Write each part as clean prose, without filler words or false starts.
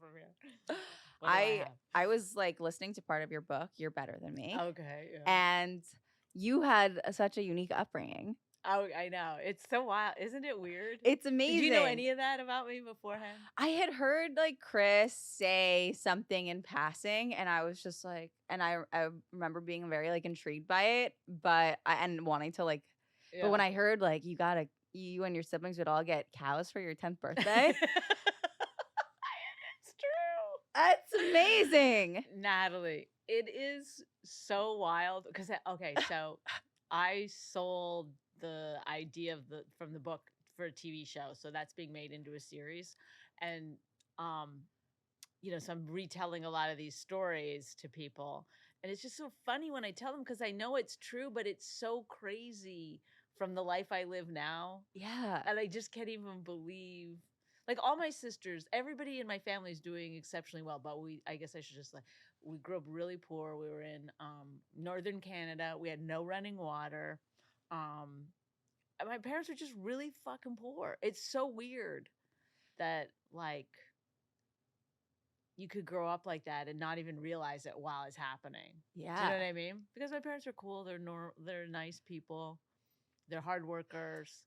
from here. What do I I have? I was like listening to part of your book, You're Better Than Me, Okay, yeah. and you had such a unique upbringing. Oh, I know. It's so wild. Isn't it weird? It's Did you know amazing. any of that about me beforehand? I had heard like Chris say something in passing, and I was just like, and I remember being very like intrigued by it, and wanting to like, but when Yeah. I heard like you and your siblings would all get cows for your 10th birthday, It's true. that's amazing. Natalie, it is so wild because okay, so I sold the idea of the from the book for a TV show, so that's being made into a series, and um, so I'm retelling a lot of these stories to people, and it's just so funny when I tell them because I know it's true, but it's so crazy from the life I live now, Yeah. and I just can't even believe. Like all my sisters, everybody in my family is doing exceptionally well, but I guess I should just like, we grew up really poor. We were in northern Canada. We had no running water. Um, and my parents were just really fucking poor. It's so weird that like you could grow up like that and not even realize it while it's happening. Do you Yeah. know what I mean? Because my parents are cool. They're nice people. They're hard workers.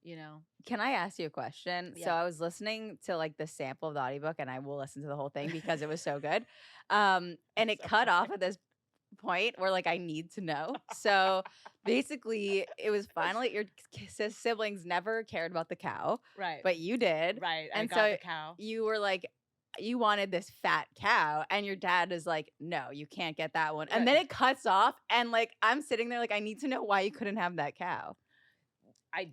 You know. Can I ask you a question? So Yeah. I was listening to like the sample of the audiobook, and I will listen to the whole thing because it was so good. And it So cut off funny. at this point where like I need to know. So basically, it was finally your siblings never cared about the cow, Right. but you did. Right. I And got so the cow. you were like, you wanted this fat cow, and your dad is like, no, you can't get that one. And Right. then it cuts off, and like I'm sitting there like, I need to know why you couldn't have that cow. I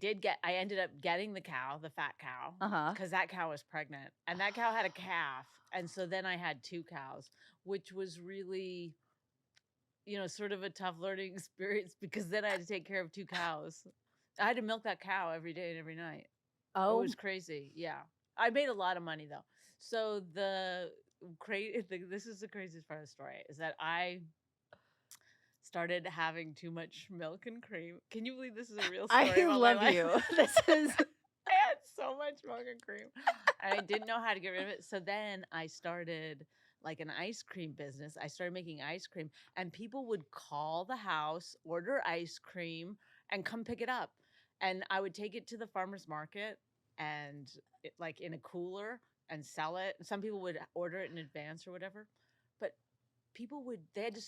ended up getting the cow, the fat cow, Uh-huh. because that cow was pregnant and that cow had a calf. And so then I had two cows, which was really, sort of a tough learning experience because then I had to take care of two cows. I had to milk that cow every day and every night. It Oh, was crazy. Yeah. I made a lot of money though. So this is the craziest part of the story is that I started having too much milk and cream. Can you believe this is a real story I about my love life? you. This is I had so much milk and cream. And I didn't know how to get rid of it. So then I started like an ice cream business. I started making ice cream and people would call the house, order ice cream, and come pick it up. And I would take it to the farmer's market and like in a cooler and sell it. Some people would order it in advance or whatever. But they had to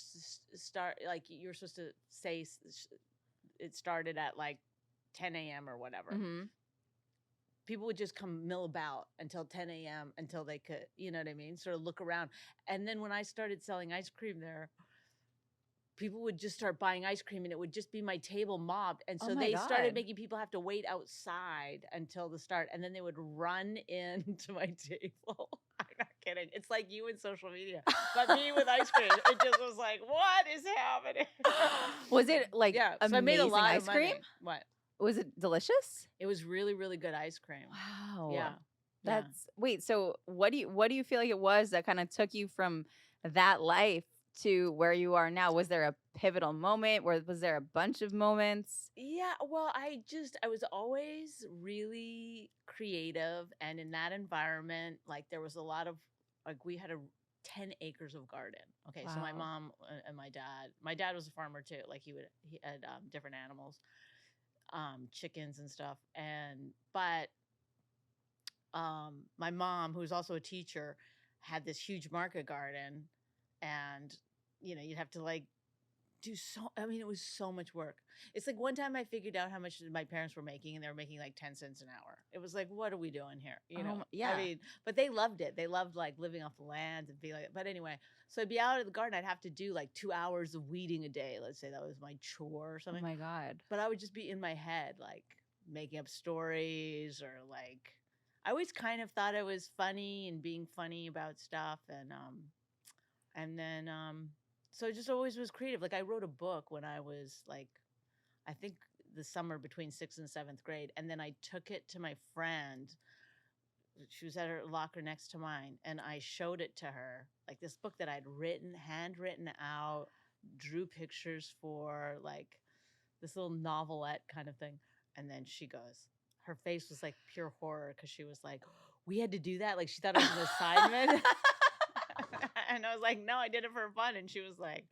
start, like you're supposed to say it started at like 10 a.m. or whatever. mm-hmm. People would just come mill about until 10 a.m. until they could, you know what I mean? Sort of look around. And then when I started selling ice cream there, people would just start buying ice cream and it would just be my table mobbed. And Oh so my they started God. making people have to wait outside until the start. And then they would run into my table. I'm not kidding. It's like you in social media, but me with ice cream. It just was like, what is happening? Was it like Yeah. So amazing I made a lot ice of money. cream? What? Was it delicious? It was really, really good ice cream. Wow. Yeah. That's wait, so what do you feel like it was that kind of took you from that life to where you are now? Was there a pivotal moment? Was there a bunch of moments? Yeah, well, I was always really creative, and in that environment, like there was a lot of like we had a 10 acres of garden. Okay, so my Wow. mom and my dad was a farmer too. Like he had different animals, chickens and stuff. But my mom, who was also a teacher, had this huge market garden, and you'd have to like it was so much work. It's like one time I figured out how much my parents were making and they were making like 10 cents an hour. It was like, what are we doing here? Yeah. I mean, but they loved it. They loved like living off the land and being like, but anyway, so I'd be out of the garden. I'd have to do like 2 hours of weeding a day. Let's say that was my chore or Oh something. my God. But I would just be in my head, like making up stories or like, I always kind of thought I was funny and being funny about stuff. And then, so I just always was creative. Like I wrote a book when I was like, I think the summer between 6th and 7th grade. And then I took it to my friend. She was at her locker next to mine. And I showed it to her, like this book that I'd handwritten out, drew pictures for, like this little novelette kind of thing. And then she goes, her face was like pure horror because she was like, we had to do that. Like she thought it was an assignment. And I was like, no, I did it for fun. And she was like,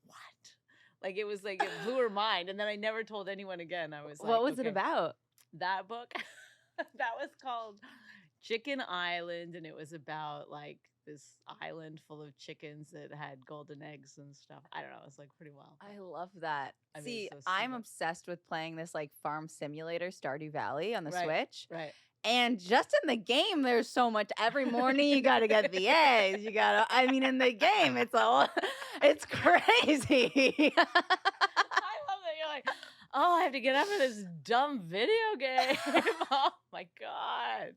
what? Like it was like, it blew her mind. And then I never told anyone again. I was like, What was it okay, about? that book, that was called Chicken Island. And it was about like this island full of chickens that had golden eggs and stuff. I don't know. It was like pretty wild. I love that. I mean, See, it's so I'm stupid. obsessed with playing this like farm simulator, Stardew Valley on the Right. Switch. Right. And just in the game, there's so much. Every morning, you got to get the eggs. You got to, I mean, in the game, it's all, it's crazy. I love that you're like, oh, I have to get up for this dumb video game. Oh my God.